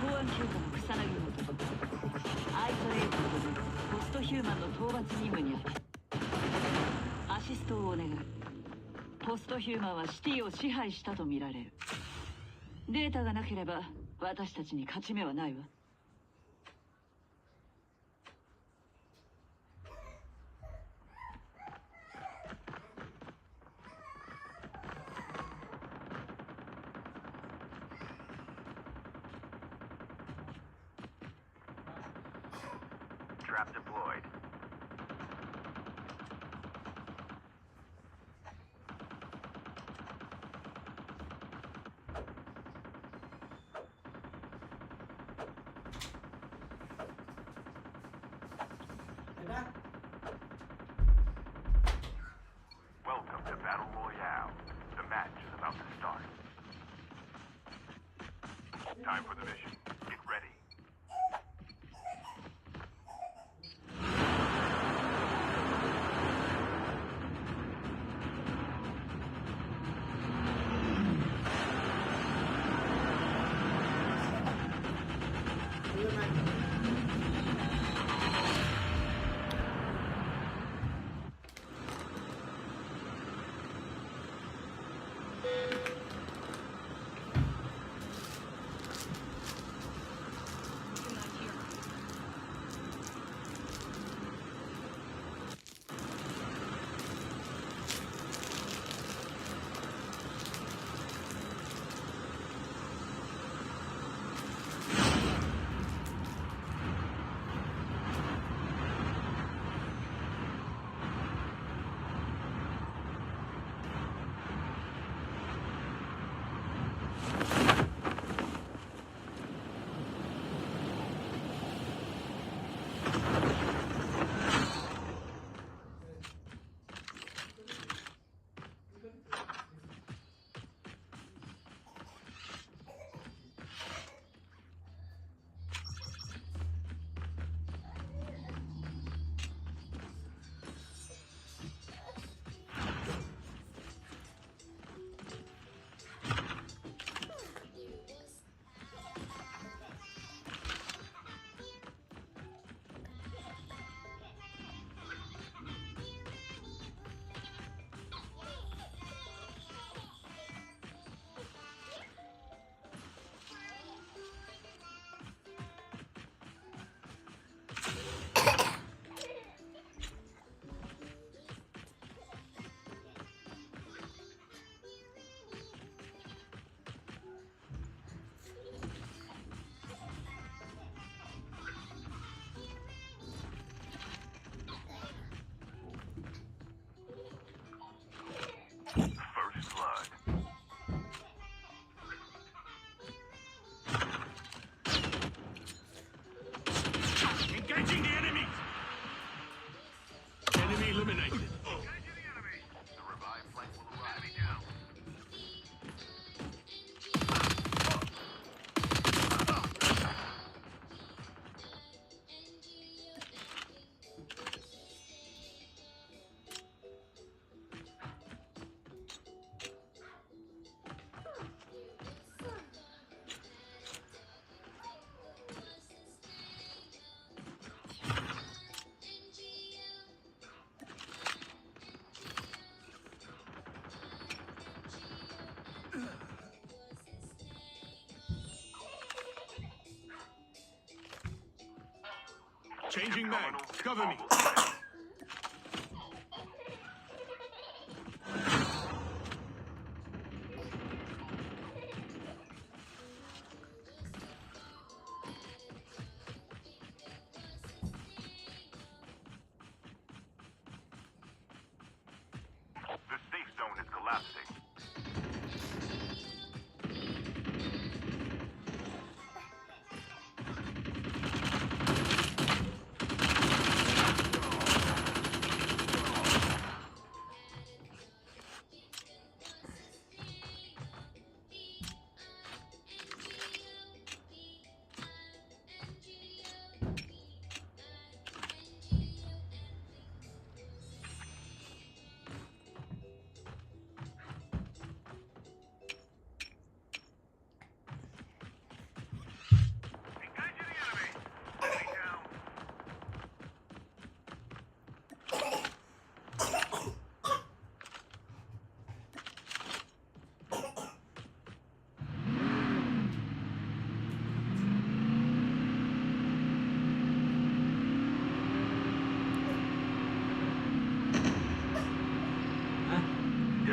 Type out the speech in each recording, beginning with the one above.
公安休暇の草薙元アイソレートによるポストヒューマンの討伐任務にある。アシストをお願い。ポストヒューマンはシティを支配したとみられる。データがなければ私たちに勝ち目はないわ。Trap deployed. Welcome to Battle Royale. The match is about to start. Time for the mission. Get ready. First blood. Engaging the enemy! Enemy eliminated. Engaging the enemy! The revived flank will arrive. Enemy down. Changing mag. Cover me. The safe zone is collapsing.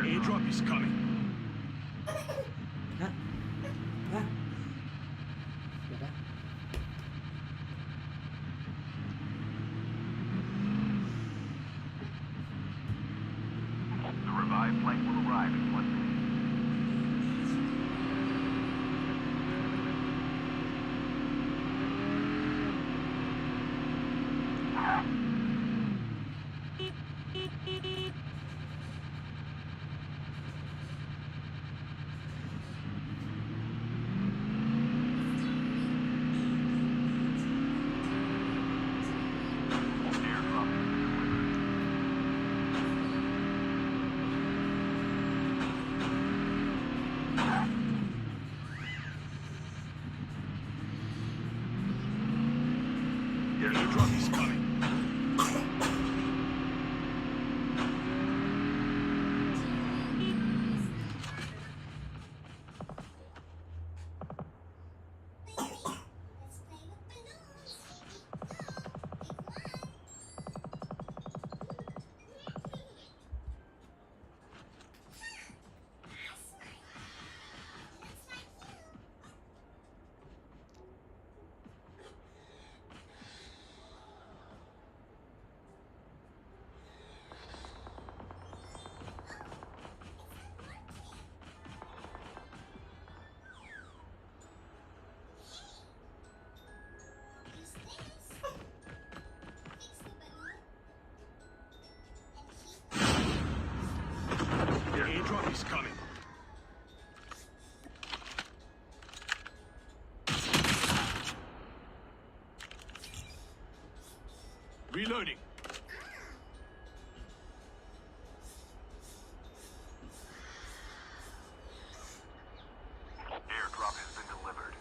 Airdrop is coming. ฮะฮะเดี๋ยวนะ The revived flight will arrive in 1 minute. Airdrop is delivered. Airdrop is coming. Airdrop is coming. Reloading. Airdrop has been delivered.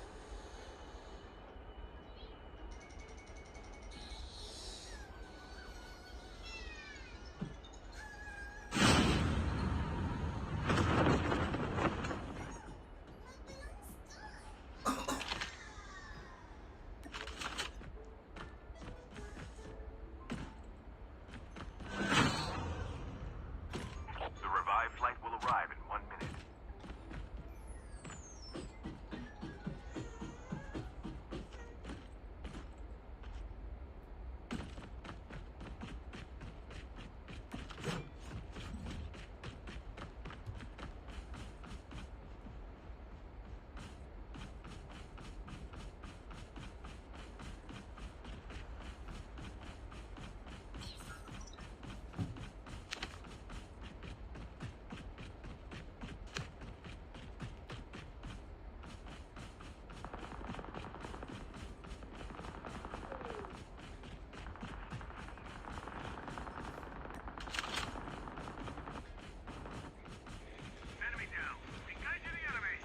The revived flight will arrive in 1 minute. Enemy down. Engaging the enemy.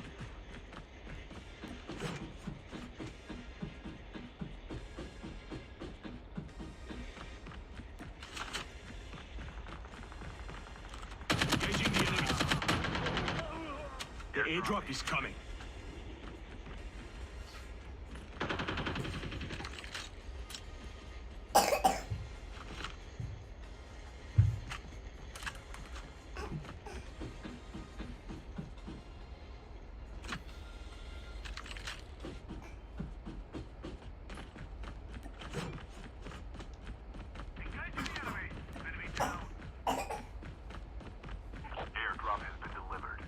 Engaging the enemy. The airdrop is coming. Engaging the enemy. Enemy down. Airdrop has been delivered.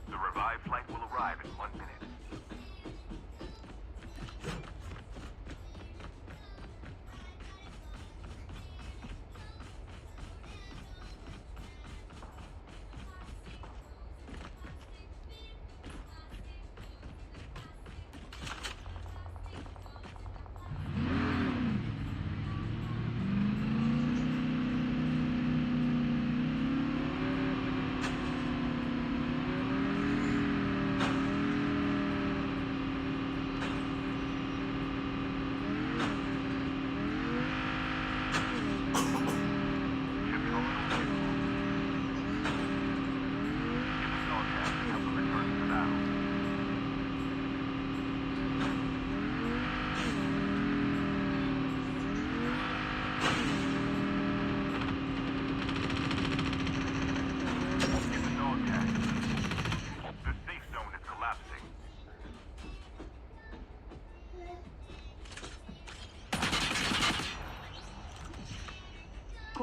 The revived flight will arrive in 1 minute.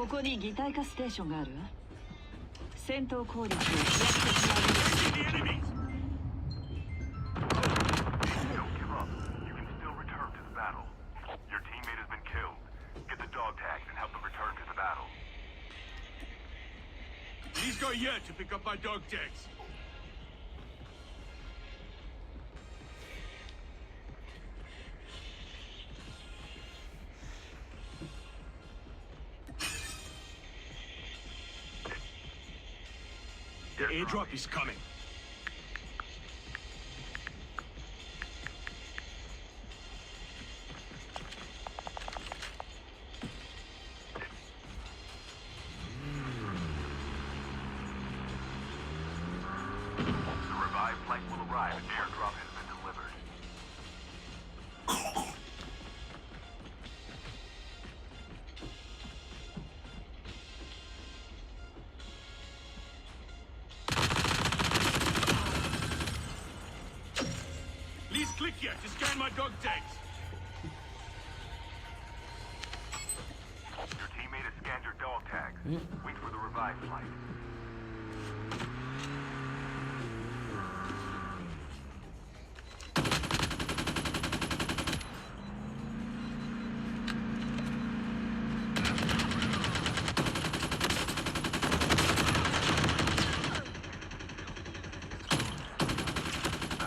ここに擬態化ステーションがあるわ。戦闘効率を飛躍的に上げる。 Engaging the enemies! Don't give up. You can still return to the battle. Your teammate has been killed. Get the dog tags and help them return to the battle. Please go here to pick up my dog tags. The airdrop is coming. The revived flight will arrive. An airdrop has been delivered. Please click here to scan my dog tags. Your teammate has scanned your dog tags. Wait for the revived flight.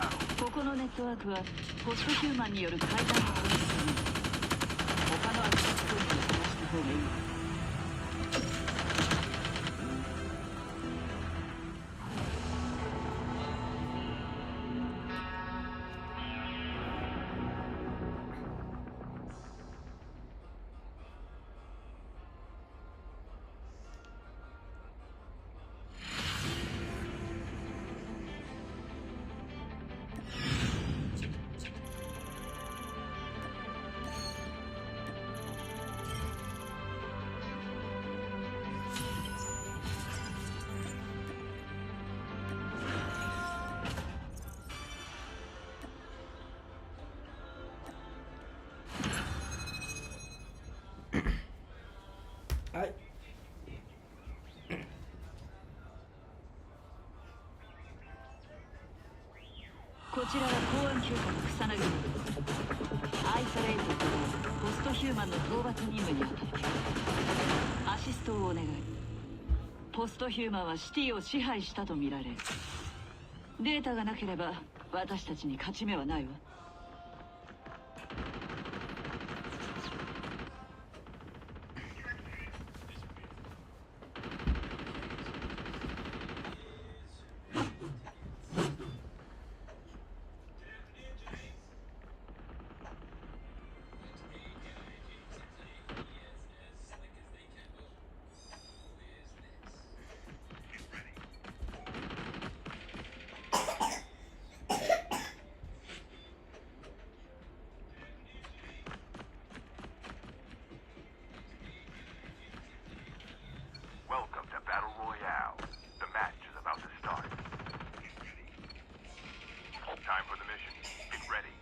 Battle. ここのネットワークはホストヒューマンによる階段を取り付ける。他のアクセスポイントを探した方がいい。はい。こちらは公安休暇の草薙のアイソレイテッドでホストヒューマンの討伐任務に当たる。アシストをお願い。ポストヒューマンはシティを支配したとみられる。データがなければ私たちに勝ち目はないわ。Welcome to Battle Royale. The match is about to start. Time for the mission. Get ready.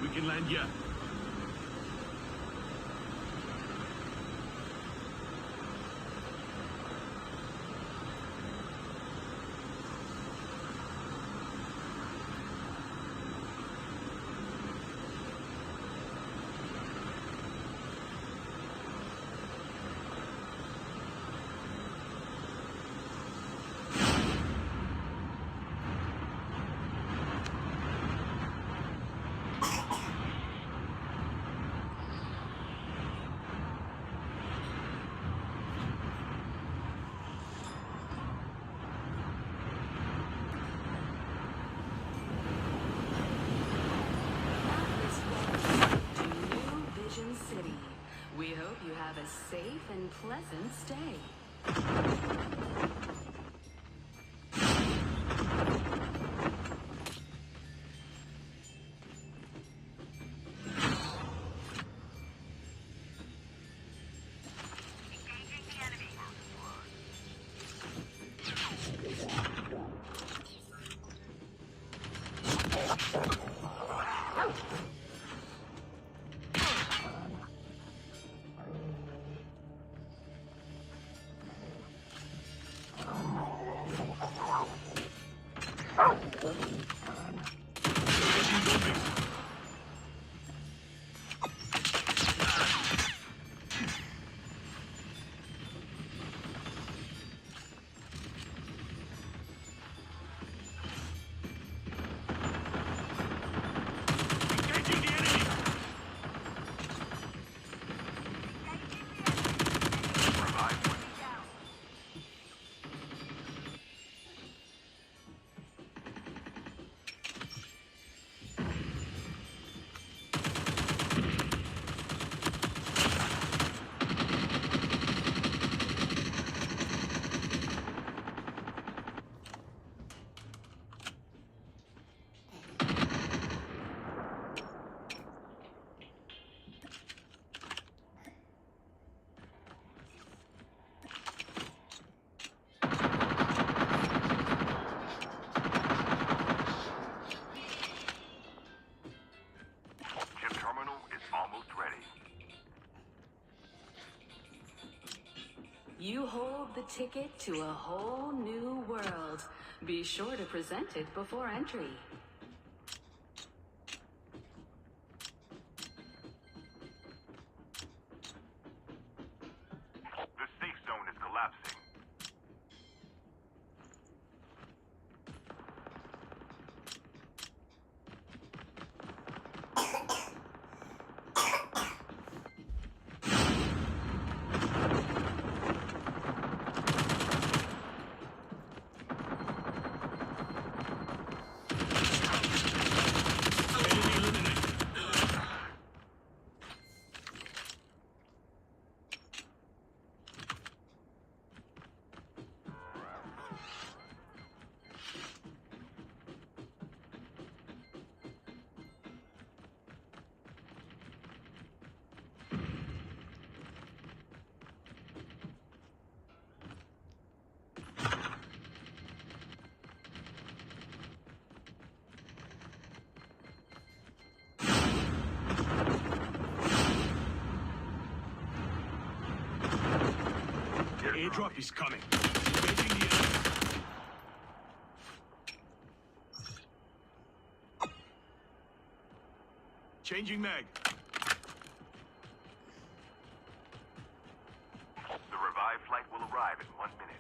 We can land here. you have a safe and pleasant stay. Engaging the enemy! Chip terminal is almost ready. You hold the ticket to a whole new world. Be sure to present it before entry. The safe zone is collapsing. Enemy eliminated. The airdrop is coming. Engaging the enemy. Changing mag. The revived flight will arrive in 1 minute.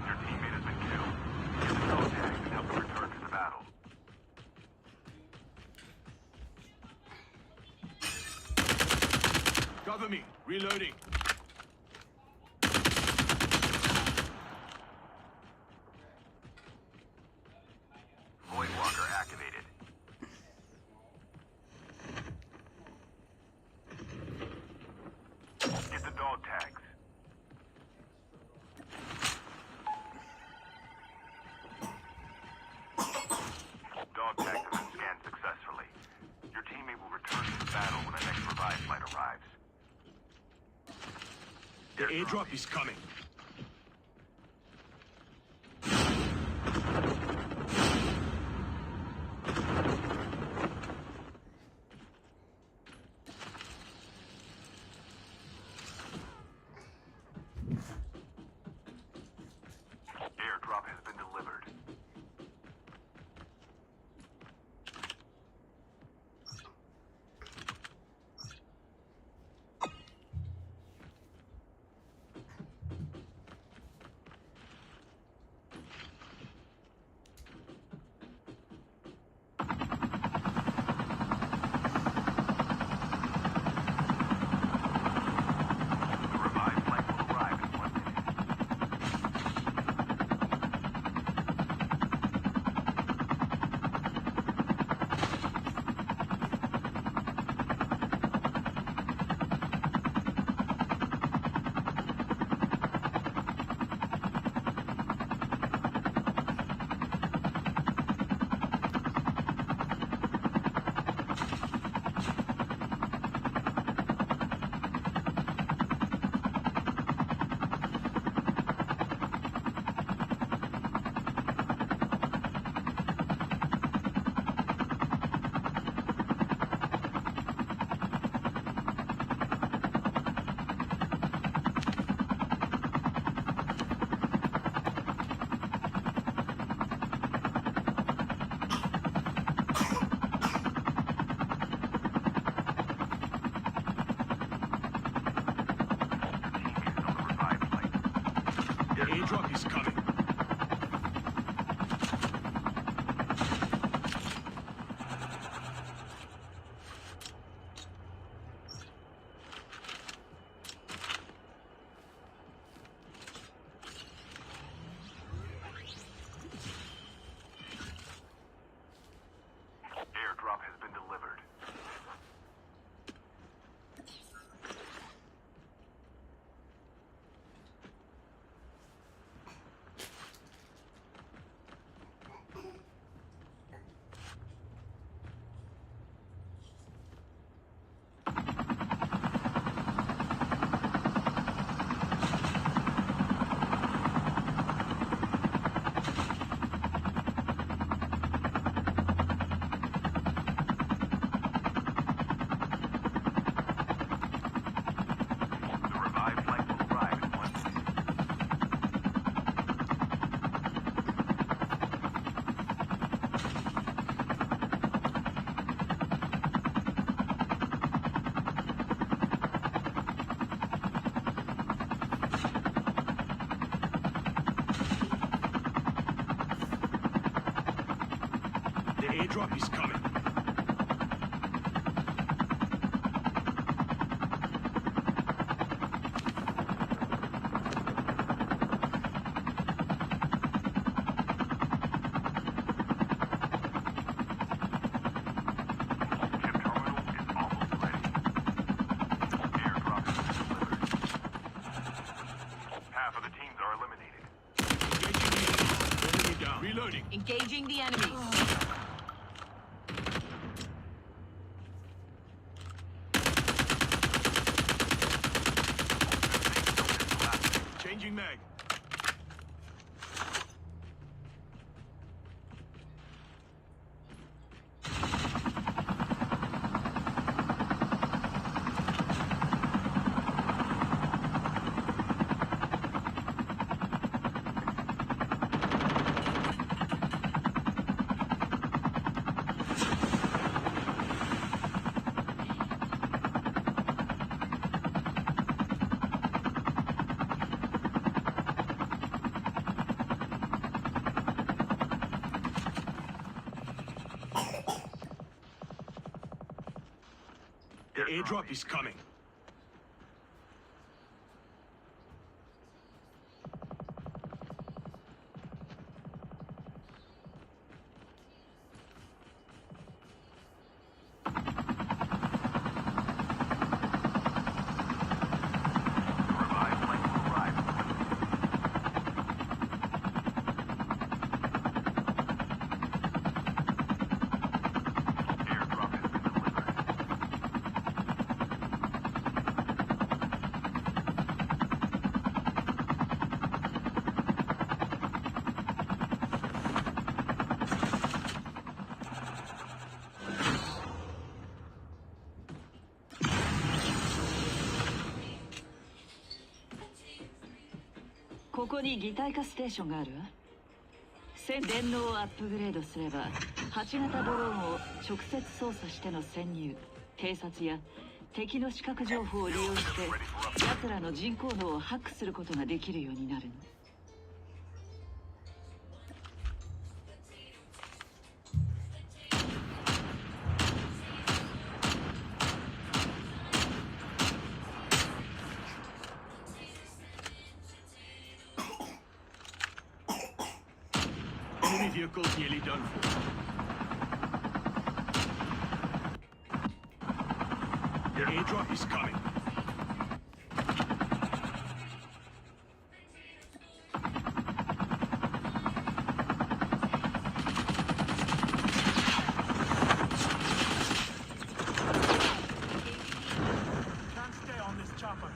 Your teammate has been killed. Get the dog tags and help them return to the battle. Cover me. Reloading. Voidwalker activated. Get the dog tags. Dog tags have been scanned successfully. Your teammate will return to the battle when the next revive flight arrives. The airdrop is coming. airdrop is coming. Airdrop has been delivered. The revived flight will arrive in 1 minute. The airdrop is coming. Chip terminal is almost ready. Airdrop has been delivered. Half of the teams are eliminated. Engaging the enemy. Enemy down. Reloading. Engaging the enemy. Changing mag. The airdrop is coming. The revived flight will arrive in 1 minute. Airdrop has been delivered.ここに擬態化ステーションがあるわ。電脳をアップグレードすれば8型ドローンを直接操作しての潜入、偵察や敵の視覚情報を利用して奴らの人工脳をハックすることができるようになるの。Enemy vehicle's nearly done for. The airdrop is coming. Can't stay on this chopper.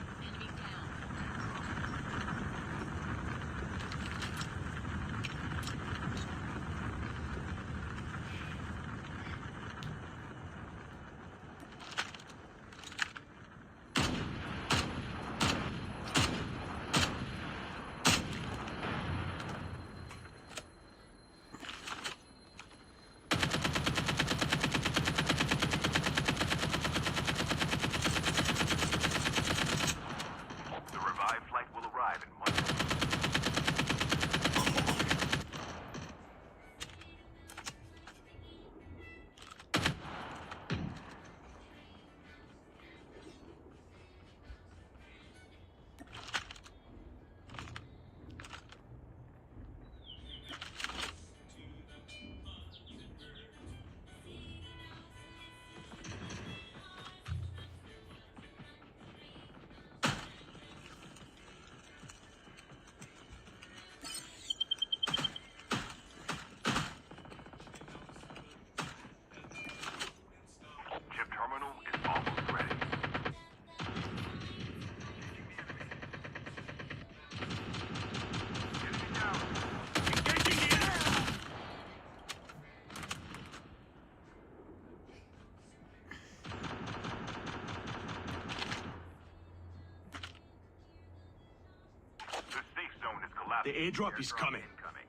collapsing. The airdrop is coming. Incoming.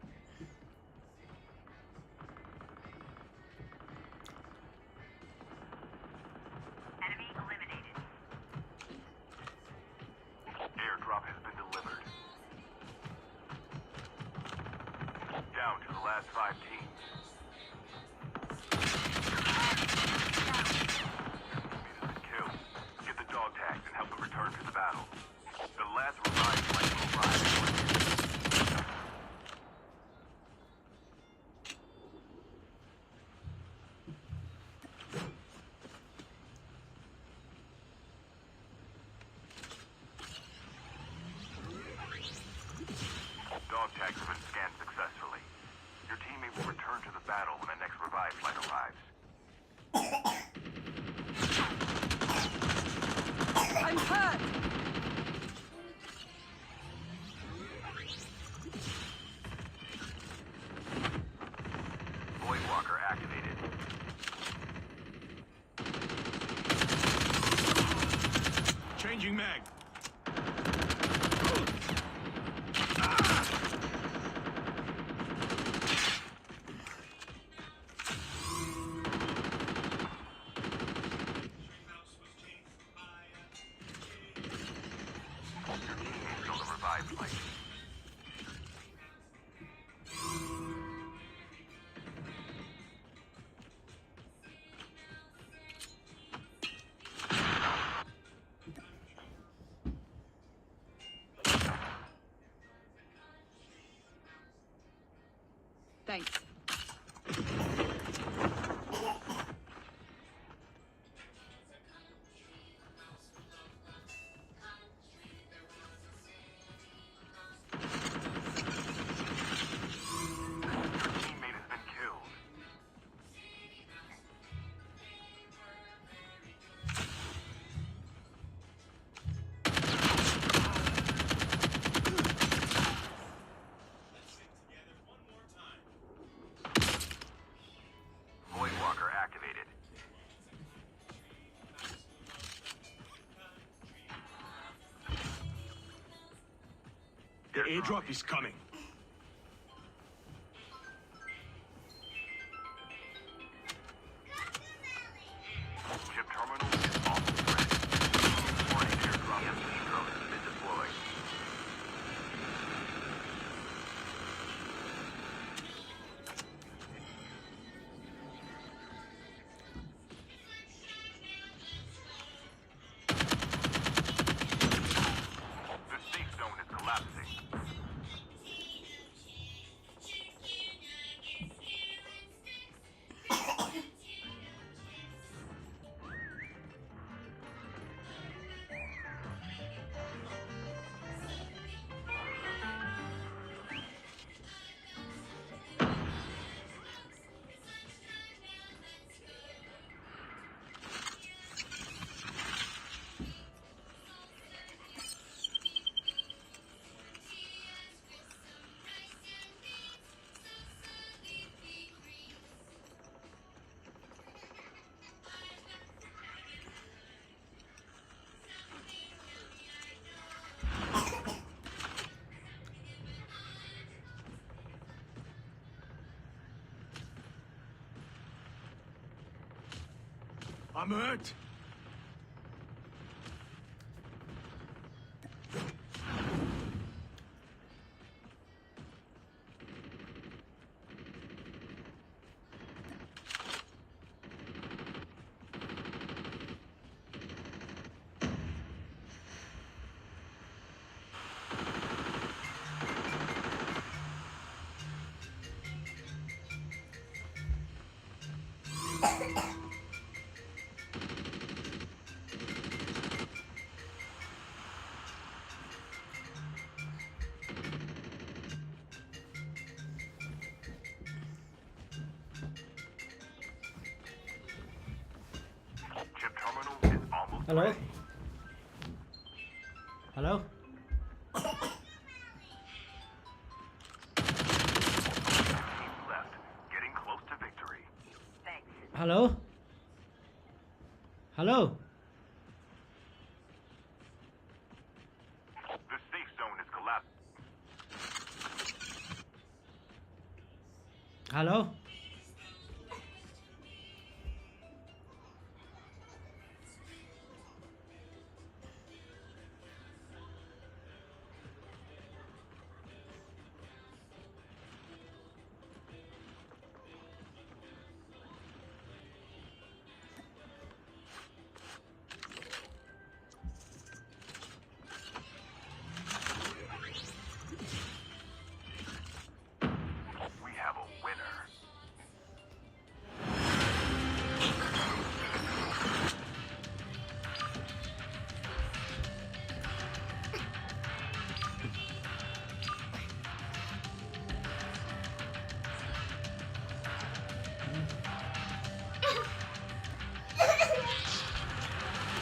Enemy eliminated. Airdrop has been delivered. Down to the last 5 teams. Your teammate has been killed. Get the dog tags and help them return to the battle. The last revived flight will arrive. Dog tags have been scanned successfully. Your teammate will return to the battle when the next revived flight arrives. I'm hurt! Voidwalker activated. Changing mag. Your teammate's on the revived flight. Thanks. Your teammate has been killed. Voidwalker activated. The airdrop is coming. Chip terminal is almost ready. Warning, airdrop empty drone has been deployed. The safe zone is collapsing. I'm hurt. Chip terminal is almost Hello? ready. Hello? Teams left, getting close to victory. Thanks. Hello? Hello? The safe zone is collapsed. Hello